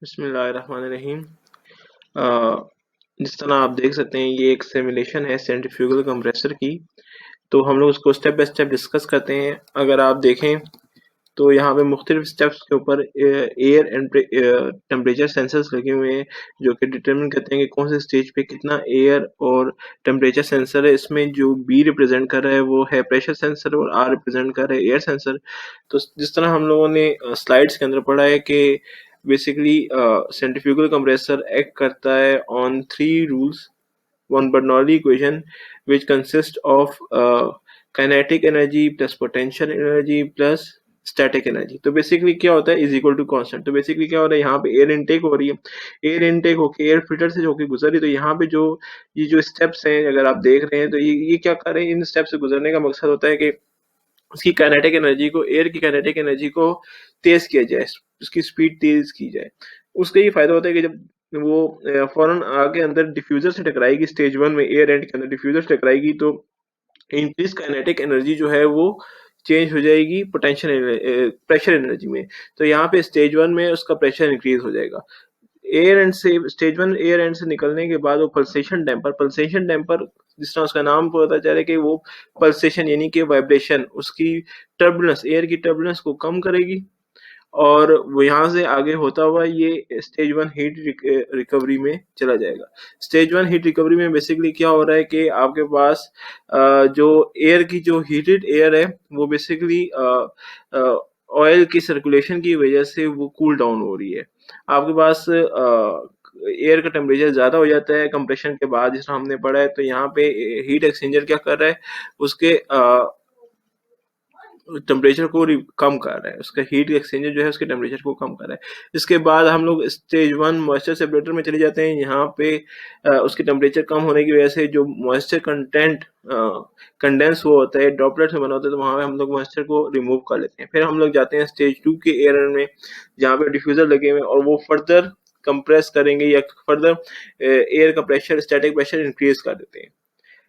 बिस्मिल्लाहिर्रहमानिर्रहीम। अ, जिस तरह आप देख सकते हैं ये एक सिमुलेशन है सेंट्रीफ्यूगल कंप्रेसर की। तो हम लोग उसको स्टेप बाय स्टेप डिस्कस करते हैं। अगर आप देखें तो यहाँ पे मुख्तलिफ स्टेप्स के ऊपर एयर एंड टेम्परेचर सेंसर्स लगे हुए हैं जो कि डिटरमिन करते हैं कि कौन से स्टेज पे कितना एयर और टेम्परेचर सेंसर है। इसमें जो बी रिप्रेजेंट कर रहा है वो है प्रेशर सेंसर और आर रिप्रेजेंट कर रहा है एयर सेंसर। तो जिस तरह हम लोगों ने स्लाइड्स के अंदर पढ़ा है कि बेसिकली सेंट्रीफ्यूगल कंप्रेसर एक्ट करता है on three rules one Bernoulli equation which consists of kinetic energy plus potential energy plus static energy. तो बेसिकली क्या होता है इज इक्वल टू कांस्टेंट। तो बेसिकली क्या हो रहा है यहाँ पे एयर इनटेक हो रही है, एयर इनटेक होके एयर फिल्टर से होके गुजर रही है। तो यहाँ पे जो ये जो स्टेप्स हैं अगर आप देख रहे हैं तो ये क्या कर रहे हैं, इन स्टेप से गुजरने का मकसद होता है कि उसकी काइनेटिक एनर्जी को, एयर की काइनेटिक एनर्जी को तेज किया जाए, उसकी स्पीड तेज की जाए। उसका ये फायदा होता है कि जब वो फौरन आगे अंदर डिफ्यूजर से टकराएगी, स्टेज वन में एयर एंड के अंदर डिफ्यूजर से टकराएगी तो इंक्रीज काइनेटिक एनर्जी जो है वो चेंज हो जाएगी पोटेंशियल प्रेशर एनर्जी में। तो यहाँ पे स्टेज वन में उसका प्रेशर इंक्रीज हो जाएगा। एयर एंड से स्टेज वन एयर एंड से निकलने के बाद वो पल्सेशन डैम्पर जिस तरह उसका नाम पता चले कि वो पल्सेशन यानी कि वाइब्रेशन, उसकी टर्बुलेंस, एयर की टर्बुलेंस को कम करेगी और वो यहाँ से आगे होता हुआ ये स्टेज वन हीट रिकवरी में चला जाएगा। स्टेज वन हीट रिकवरी में बेसिकली क्या हो रहा है कि आपके पास जो एयर की जो हीटेड एयर है वो बेसिकली ऑयल की सर्कुलेशन की वजह से वो कूल डाउन हो रही है। आपके पास एयर का टेम्परेचर ज्यादा हो जाता है कंप्रेशन के बाद, जिस हमने पढ़ा है। तो यहाँ पे हीट एक्सचेंजर क्या कर रहा है, उसके टेम्परेचर को कम कर रहा है, उसका हीट एक्सचेंजर जो है उसके टेम्परेचर को कम कर रहा है। इसके बाद हम लोग स्टेज वन मॉइस्चर सेपरेटर में चले जाते हैं। यहाँ पे उसके टेम्परेचर कम होने की वजह से जो मॉइस्चर कंटेंट कंडेंस हुआ होता है, ड्रॉपलेट से बना होता है, तो वहां पे हम लोग मॉइस्चर को रिमूव कर लेते हैं। फिर हम लोग जाते हैं स्टेज टू के एयर में, जहाँ पे डिफ्यूजर लगे हुए हैं और वो फर्दर कंप्रेस करेंगे या फर्दर एयर का प्रेशर, स्टैटिक प्रेशर इंक्रीज कर देते हैं।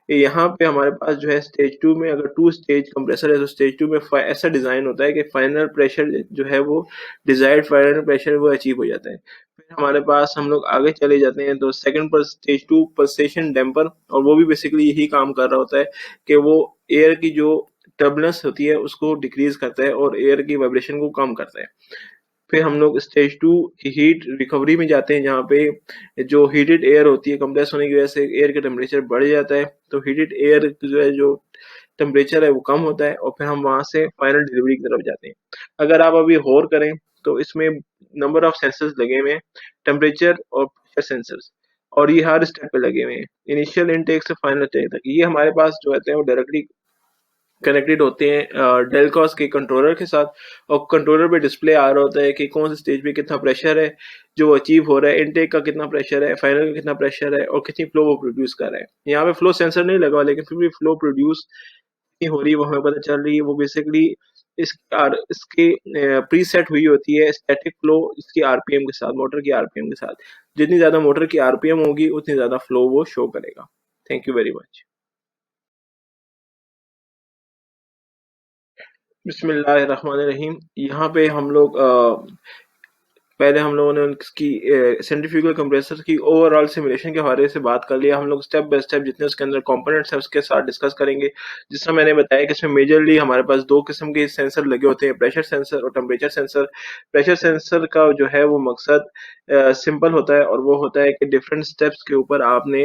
यहाँ पे हमारे पास जो है स्टेज टू में अगर टू स्टेज कंप्रेसर है तो स्टेज टू में ऐसा डिजाइन होता है कि फाइनल प्रेशर जो है वो डिजायर्ड फाइनल प्रेशर वो अचीव हो जाता है। फिर हमारे पास हम लोग आगे चले जाते हैं तो सेकंड पर स्टेज टू पल्सेशन डैम्पर, और वो भी बेसिकली यही काम कर रहा होता है कि वो एयर की जो टर्बुलेंस होती है उसको डिक्रीज करता है और एयर की वाइब्रेशन को कम करता है। फिर हम लोग स्टेज टू की हीट रिकवरी में जाते हैं, जहाँ पे जो हीटेड एयर होती है कंप्रेस होने की वजह से एयर का टेम्परेचर बढ़ जाता है, तो हीटेड एयर जो है जो टेम्परेचर है वो कम होता है और फिर हम वहां से फाइनल डिलीवरी की तरफ जाते हैं। अगर आप अभी गौर करें तो इसमें नंबर ऑफ सेंसर्स लगे हुए हैं, टेम्परेचर और प्रेशर सेंसर्स, और ये हर स्टेप पे लगे हुए हैं, इनिशियल इनटेक से फाइनल इनटेक तक। ये हमारे पास जो होते हैं वो डायरेक्टली कनेक्टेड होते हैं डेलकॉस के कंट्रोलर के साथ, और कंट्रोलर पे डिस्प्ले आ रहा होता है कि कौन से स्टेज पे कितना प्रेशर है जो अचीव हो रहा है, इनटेक का कितना प्रेशर है, फाइनल का कितना प्रेशर है और कितनी फ्लो वो प्रोड्यूस कर रहा है। यहाँ पे फ्लो सेंसर नहीं लगा लेकिन फिर भी फ्लो प्रोड्यूस कितनी हो रही है वो हमें पता चल रही है। वो बेसिकली इसके प्रीसेट हुई होती है स्टैटिक फ्लो इसकी आरपीएम के साथ, मोटर की आरपीएम के साथ। जितनी ज्यादा मोटर की आरपीएम होगी उतनी ज्यादा फ्लो वो शो करेगा। Thank you very much. बिस्मिल्लाहिर्रहमानिर्रहीम। यहाँ पे हम लोग पहले हम लोगों ने उसकी सेंट्रीफ्यूगल कंप्रेसर की ओवरऑल सिमुलेशन के हवाले से बात कर लिया। हम लोग स्टेप बाय स्टेप जितने उसके अंदर कंपोनेंट्स हैं उसके साथ डिस्कस करेंगे। जिस तरह मैंने बताया कि इसमें मेजरली हमारे पास दो किस्म के सेंसर लगे होते हैं, प्रेशर सेंसर और टेम्परेचर सेंसर। प्रेशर सेंसर का जो है वो मकसद सिंपल होता है और वो होता है कि डिफरेंट स्टेप्स के ऊपर आपने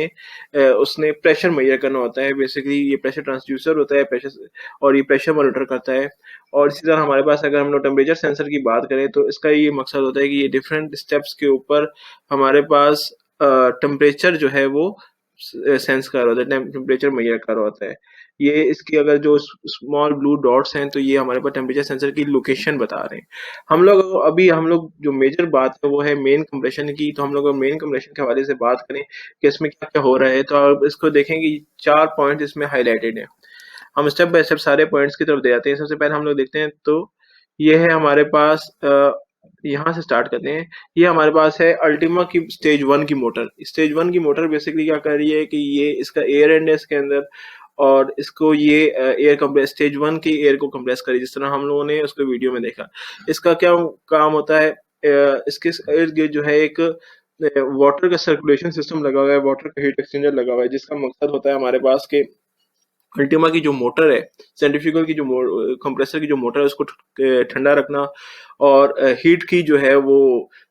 उसने प्रेशर मेजर करना होता है। बेसिकली ये प्रेशर ट्रांसड्यूसर होता है प्रेशर, और ये प्रेशर मॉनिटर करता है। और इसी तरह हमारे पास अगर हम लोग टेम्परेचर सेंसर की बात करें तो इसका ये मकसद होता है कि ये डिफरेंट स्टेप्स के ऊपर हमारे पास टेम्परेचर जो है वो सेंस कर रहा होता है, टेम्परेचर मेजर कर रहा होता है। ये इसकी अगर जो स्मॉल ब्लू डॉट्स हैं तो ये हमारे पास टेम्परेचर सेंसर की लोकेशन बता रहे हैं। हम लोग जो मेजर बात है वो है मेन कंप्रेशन की। तो हम लोग मेन कंप्रेशन के हवाले से बात करें कि इसमें क्या क्या हो रहा है तो आप इसको देखेंगे चार पॉइंट इसमें हाईलाइटेड है। हम स्टेप बाय स्टेप सारे पॉइंट्स की तरफ दे जाते हैं। सबसे पहले हम लोग देखते हैं तो ये है हमारे पास यहाँ से स्टार्ट करते हैं। ये हमारे पास है अल्टीमा की स्टेज वन की मोटर। स्टेज वन की मोटर बेसिकली क्या कर रही है कि ये इसका एयर एंड है इसके अंदर, और इसको ये एयर कंप्रेस, स्टेज वन की एयर को कंप्रेस करी, जिस तरह हम लोगों ने उसको वीडियो में देखा। इसका क्या काम होता है, इसके इर्द गिर्द जो है एक वाटर का सर्कुलेशन सिस्टम लगा हुआ है, वाटर का हीट एक्सचेंजर लगा हुआ है, जिसका मकसद होता है हमारे पास के अल्टीमा की जो मोटर है, सेंट्रीफ्यूगल की जो कंप्रेसर की जो मोटर है उसको ठंडा रखना और हीट की जो है वो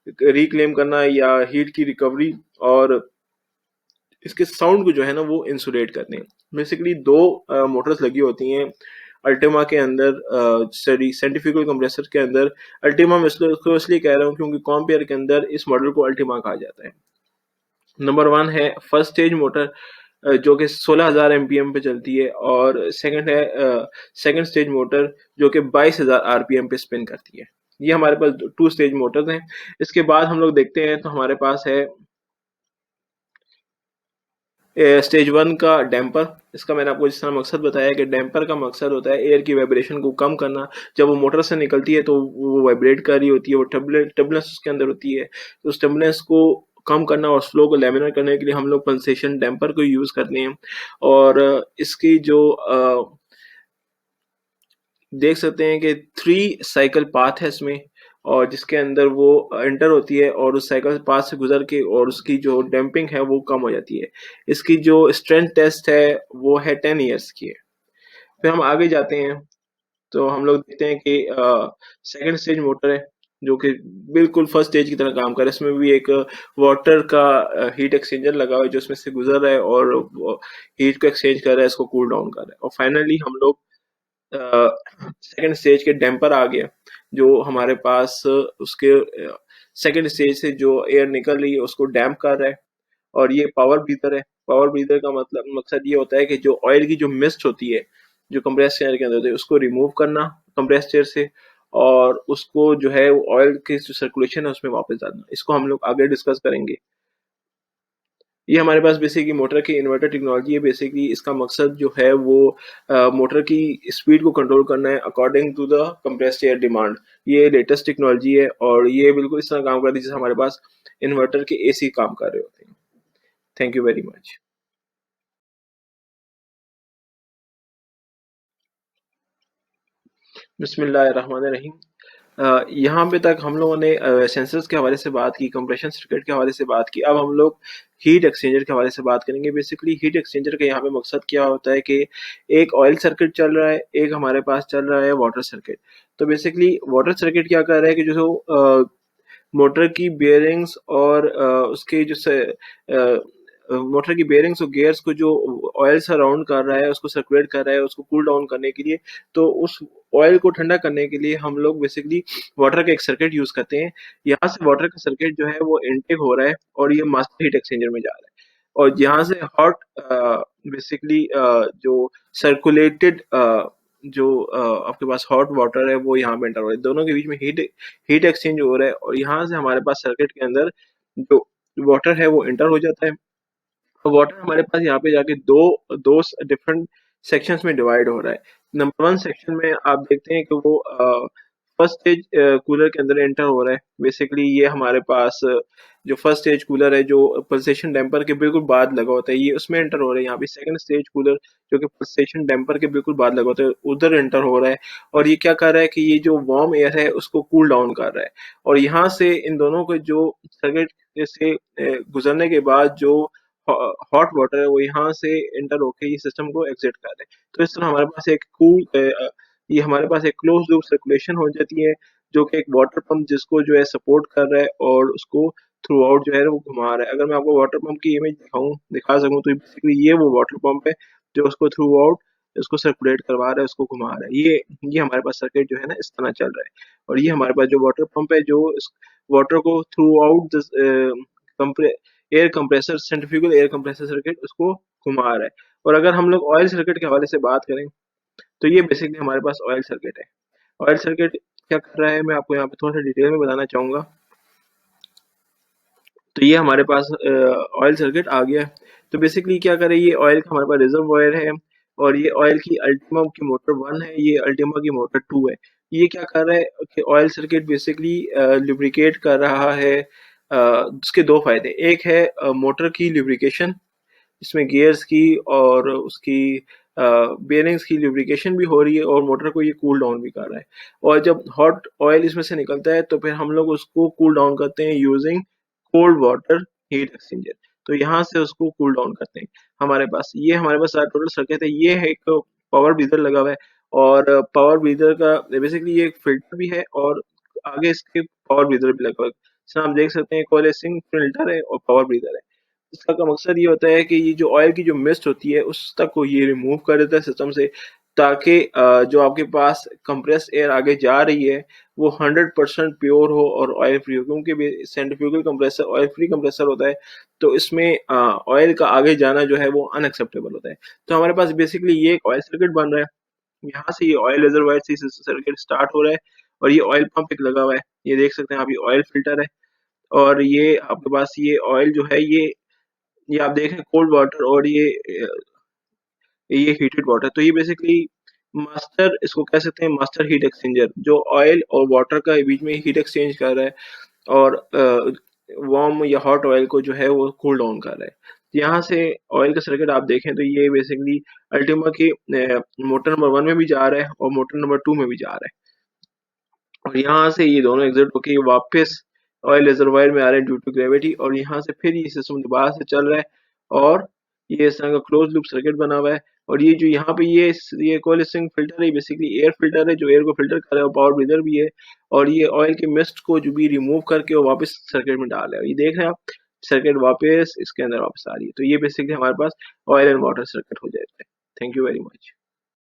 रिक्लेम करना या हीट की रिकवरी और इसके साउंड को जो है ना वो इंसुलेट करते हैं। बेसिकली दो मोटर्स लगी होती हैं अल्टीमा के अंदर, सेंट्रीफ्यूगल कंप्रेसर के अंदर। अल्टीमा मैं इसको इसलिए कह रहा हूँ क्योंकि कॉम्पेयर के अंदर इस मॉडल को अल्टीमा कहा जाता है। नंबर 1 है फर्स्ट स्टेज मोटर जो कि 16,000 एमपीएम पे चलती है, और सेकंड है सेकंड स्टेज मोटर जो कि 22,000 आरपीएम पे स्पिन करती है। ये हमारे पास 2 स्टेज मोटर्स हैं। इसके बाद हम लोग देखते हैं तो हमारे पास है स्टेज 1 का डैम्पर। इसका मैंने आपको जिस तरह मकसद बताया कि डैम्पर का मकसद होता है एयर की वाइब्रेशन को कम करना। जब वो मोटर से निकलती है तो वो वाइब्रेट कर रही होती है, वो टर्बुलेंस उसके अंदर होती है, तो उस टर्बुलेंस को कम करना और फ्लो को लैमिनर करने के लिए हम लोग पल्सेशन डैम्पर को यूज करते हैं। और इसकी जो देख सकते हैं कि 3 साइकिल पाथ है इसमें, और जिसके अंदर वो एंटर होती है और उस साइकिल पाथ से गुजर के और उसकी जो डैम्पिंग है वो कम हो जाती है। इसकी जो स्ट्रेंथ टेस्ट है वो है 10 ईयर्स की है। फिर हम आगे जाते हैं तो हम लोग देखते हैं कि सेकंड स्टेज मोटर है जो कि बिल्कुल फर्स्ट स्टेज की तरह काम कर रहा है। इसमें भी एक वाटर का हीट एक्सचेंजर लगा हुआ है जो इसमें से गुजर रहा है और हीट को एक्सचेंज कर रहा है, इसको कूल डाउन कर रहा है। और फाइनली हम लोग सेकंड स्टेज के डैम्पर आ गया जो हमारे पास उसके सेकंड स्टेज से जो एयर निकल रही है उसको डैम्प कर रहा है। और ये पावर ब्रीदर है। पावर ब्रीदर का मतलब मकसद ये होता है कि जो ऑयल की जो मिस्ट होती है जो कंप्रेस एयर के अंदर होती है उसको रिमूव करना कंप्रेस एयर से, और उसको जो है ऑयल की जो सर्कुलेशन है उसमें वापस डालना। इसको हम लोग आगे डिस्कस करेंगे। ये हमारे पास बेसिकली मोटर की इन्वर्टर टेक्नोलॉजी है। बेसिकली इसका मकसद जो है वो मोटर की स्पीड को कंट्रोल करना है according to the compressed air demand. ये लेटेस्ट टेक्नोलॉजी है और ये बिल्कुल इस तरह काम करती है जैसे हमारे पास इन्वर्टर के एसी काम कर रहे होते हैं। Thank you very much. बिस्मिल्लाहिर्रहमानिर्रहीम। यहाँ पे तक हम लोगों ने सेंसर्स के हवाले से बात की, कंप्रेशन सर्किट के हवाले से बात की। अब हम लोग हीट एक्सचेंजर के हवाले से बात करेंगे। बेसिकली हीट एक्सचेंजर का यहाँ पे मकसद क्या होता है कि एक ऑयल सर्किट चल रहा है, एक हमारे पास चल रहा है वाटर सर्किट। तो बेसिकली वाटर सर्किट क्या कर रहा है कि जो मोटर की बेयरिंग्स और उसके जो से मोटर की बेयरिंग्स और गियर्स को जो ऑयल सराउंड कर रहा है उसको सर्कुलेट कर रहा है उसको कूल डाउन करने के लिए। तो उस ऑयल को ठंडा करने के लिए हम लोग बेसिकली वाटर का एक सर्किट यूज करते हैं। यहाँ से वाटर का सर्किट जो है वो इनटेक हो रहा है और ये मास्टर हीट एक्सचेंजर में जा रहा है। और यहाँ से हॉट बेसिकली जो सर्कुलेटेड जो आपके पास हॉट वाटर है वो यहाँ पे एंटर हो रहा है। दोनों के बीच में हीट हीट एक्सचेंज हो रहा है और यहाँ से हमारे पास सर्किट के अंदर जो वाटर है वो एंटर हो जाता है। वाटर हमारे पास यहाँ पे जाके दो दो डिफरेंट सेक्शंस में डिवाइड हो रहा है। नंबर 1 सेक्शन में आप देखते हैं कि वो फर्स्ट स्टेज कूलर के अंदर एंटर हो रहा है। बेसिकली ये हमारे पास जो फर्स्ट स्टेज कूलर है जो पल्सेशन डैम्पर के बिल्कुल बाद लगा होता है ये उसमें एंटर हो रहा है। यहाँ पे सेकंड स्टेज कूलर जो कि पल्सेशन डैम्पर के बिल्कुल बाद लगा होता है उधर एंटर हो रहा है। और ये क्या कर रहा है कि ये जो वार्म एयर है उसको कूल डाउन कर रहा है। और यहाँ से इन दोनों के जो सर्किट से गुजरने के बाद जो हॉट वाटर है वो यहाँ से एंटर होके ये सिस्टम को एग्जिट कर रहे हैं। तो इस तरह हमारे पास एक ये हमारे पास एक क्लोज लूप सर्कुलेशन हो जाती है जो कि एक वाटर पंप जिसको जो है सपोर्ट कर रहा है और उसको थ्रू आउट जो है वो घुमा रहा है। अगर मैं आपको वाटर पंप की इमेज दिखा सकूं तो बेसिकली ये वो वाटर पंप है जो उसको थ्रू आउट उसको सर्कुलेट करवा रहा है उसको घुमा रहा है। ये हमारे पास सर्किट जो है ना इस तरह चल रहा है। और ये हमारे पास जो वाटर पंप है जो इस वाटर को through out air compressor centrifugal air compressor circuit उसको घुमा रहा है। और अगर हम लोग ऑयल सर्किट के हवाले से बात करें तो ये बेसिकली हमारे पास ऑयल सर्किट है। ऑयल सर्किट क्या कर रहा है मैं आपको यहाँ पे थोड़ा सा डिटेल में बताना चाहूंगा। तो ये हमारे पास ऑयल सर्किट आ गया। तो बेसिकली क्या करे ये ऑयल का हमारे पास रिजर्वॉयर है और ये ऑयल की अल्टीमा की मोटर 1 है, ये अल्टीमा की मोटर 2 है। ये क्या कर रहा है कि ऑयल सर्किट बेसिकली लुब्रिकेट कर रहा है। उसके दो फायदे, एक है मोटर की लुब्रिकेशन इसमें गियर्स की और उसकी बेयरिंग्स की लुब्रिकेशन भी हो रही है और मोटर को ये कूल डाउन भी कर रहा है। और जब हॉट ऑयल इसमें से निकलता है तो फिर हम लोग उसको कूल डाउन करते हैं using cold water heat exchanger. तो यहाँ से उसको कूल डाउन करते हैं। हमारे पास टोटल सर्किट है। ये है एक पावर ब्रीदर लगा हुआ है और पावर ब्रीदर का बेसिकली ये एक फिल्टर भी है और आगे इसके पावर ब्रीदर भी लगा हुआ है। इसमें आप देख सकते हैं कोलेसिंग फिल्टर है और पावर ब्रीदर है। इसका का मकसद ये होता है कि ये जो ऑयल की जो मिस्ट होती है उस तक को ये रिमूव कर देता है सिस्टम से, ताकि जो आपके पास कंप्रेस एयर आगे जा रही है वो 100% प्योर हो और ऑयल फ्री हो, क्योंकि centrifugal compressor oil free compressor होता है तो इसमें ऑयल का आगे जाना जो है वो अनएक्सेप्टेबल होता है। तो हमारे पास बेसिकली ये एक ऑयल सर्किट बन रहा है। यहाँ से ये ऑयल रिजर्वायर से सर्किट स्टार्ट हो रहा है और ये ऑयल पंप एक लगा हुआ है। ये देख सकते हैं आप, ये ऑयल फिल्टर है और ये आपके पास ये ऑयल जो है ये आप देखें कोल्ड वाटर और ये हीटेड वाटर। तो ये बेसिकली मास्टर, इसको कह सकते हैं मास्टर हीट एक्सचेंजर, जो ऑयल और वाटर का बीच में हीट एक्सचेंज कर रहा है और वार्म या हॉट ऑयल को जो है वो कूल डाउन कर रहा है। यहाँ से ऑयल का सर्किट आप देखें तो ये बेसिकली अल्टीमा के मोटर नंबर 1 में भी जा रहा है और मोटर नंबर 2 में भी जा रहा है और यहाँ से ये दोनों एग्जिट होके वापस ऑयल रिजर्वायर में आ रहे हैं ड्यू टू ग्रेविटी और यहाँ से फिर ये सिस्टम दोबारा से चल रहा है और ये इस तरह का क्लोज लूप सर्किट बना हुआ है। और ये जो यहाँ पे ये कोलेस्टिंग फिल्टर है, बेसिकली एयर फिल्टर है जो एयर को फिल्टर कर रहा है और पावर ब्रीदर भी है और ये ऑयल के मिस्ट को जो भी रिमूव करके वो वापस सर्किट में डाल रहा है। ये देख रहे हैं आप, सर्किट वापस इसके अंदर वापस आ रही है। तो ये बेसिकली हमारे पास ऑयल एंड वाटर सर्किट हो जाता है। Thank you very much.